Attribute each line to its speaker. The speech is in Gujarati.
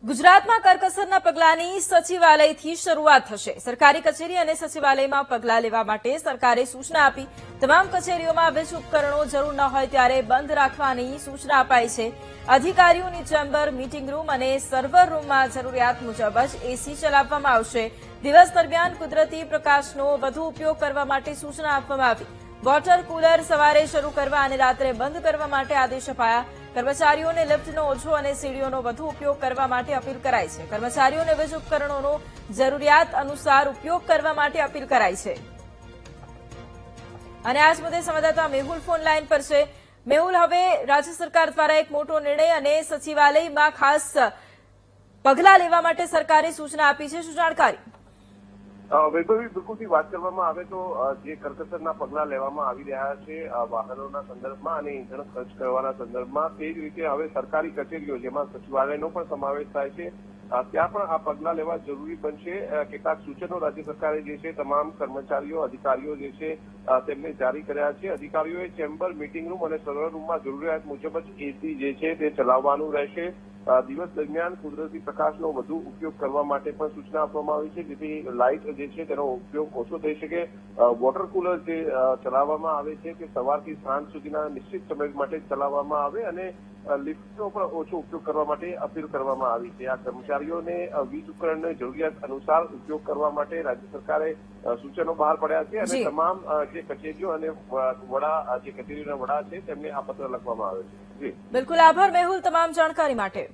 Speaker 1: ગુજરાતમાં કરકસરના પગલાંની સચિવાલયથી શરૂઆત થશે। સરકારી કચેરી અને સચિવાલયમાં પગલાં લેવા માટે સરકારે સૂચના આપી। તમામ કચેરીઓમાં વીજ ઉપકરણો જરૂર ન હોય ત્યારે બંધ રાખવાની સૂચના અપાઈ છે। અધિકારીઓની ચેમ્બર, મીટિંગ રૂમ અને સર્વર રૂમમાં જરૂરિયાત મુજબ જ એસી ચલાવવામાં આવશે। દિવસ દરમિયાન કુદરતી પ્રકાશનો વધુ ઉપયોગ કરવા માટે સૂચના આપવામાં આવી। વોટર કુલર સવારે શરૂ કરવા અને રાત્રે બંધ કરવા માટે આદેશ અપાયા। કર્મચારીઓને લિફ્ટનો ઓછો અને સીડીઓનો વધુ ઉપયોગ કરવા માટે અપીલ કરાઈ છે। કર્મચારીઓને વીજ ઉપકરણોનો જરૂરિયાત અનુસાર ઉપયોગ કરવા માટે અપીલ કરાઈ છે। અને આ જ મુદ્દે સંવાદદાતા મેહુલ ફોન લાઈન પર છે। મેહુલ, હવે રાજ્ય સરકાર દ્વારા એક મોટો નિર્ણય અને સચિવાલયમાં ખાસ પગલાં લેવા માટે સરકારે સૂચના આપી છે, શું જાણકારી?
Speaker 2: વૈભવી, બિલકુલથી વાત કરવામાં આવે તો જે કરકસરના પગલાં લેવામાં આવી રહ્યા છે વાહનોના સંદર્ભમાં અને ઇંધણ ખર્ચ કરવાના સંદર્ભમાં, તે જ રીતે હવે સરકારી કચેરીઓ જેમાં સચિવાલયનો પણ સમાવેશ થાય છે ત્યાં પણ આ પગલાં લેવા જરૂરી બનશે। કેટલાક સૂચનો રાજ્ય સરકારે જે છે તમામ કર્મચારીઓ, અધિકારીઓ જે છે તેમને જારી કર્યા છે। અધિકારીઓએ ચેમ્બર, મીટિંગ રૂમ અને સર્વર રૂમમાં જરૂરિયાત મુજબ જ એસી જે છે તે ચલાવવાનું રહેશે। દિવસ દરમિયાન કુદરતી પ્રકાશનો વધુ ઉપયોગ કરવા માટે પણ સૂચના આપવામાં આવી છે, જેથી લાઇટ જે છે તેનો ઉપયોગ ઓછો થઈ શકે। વોટર કુલર જે ચલાવવામાં આવે છે તે સવારથી સાંજ સુધીના નિશ્ચિત સમય માટે ચલાવવામાં આવે અને લિફ્ટનો પણ ઓછો ઉપયોગ કરવા માટે અપીલ કરવામાં આવી છે। આ કર્મચારીઓને વીજ ઉપકરણની જરૂરિયાત અનુસાર ઉપયોગ કરવા માટે રાજ્ય સરકારે સૂચનો બહાર પડ્યા છે અને તમામ જે કચેરીઓ અને વડા જે કચેરીઓના વડા છે તેમને આ પત્ર લખવામાં આવે છે।
Speaker 1: બિલકુલ, આભાર મેહુલ તમામ જાણકારી માટે।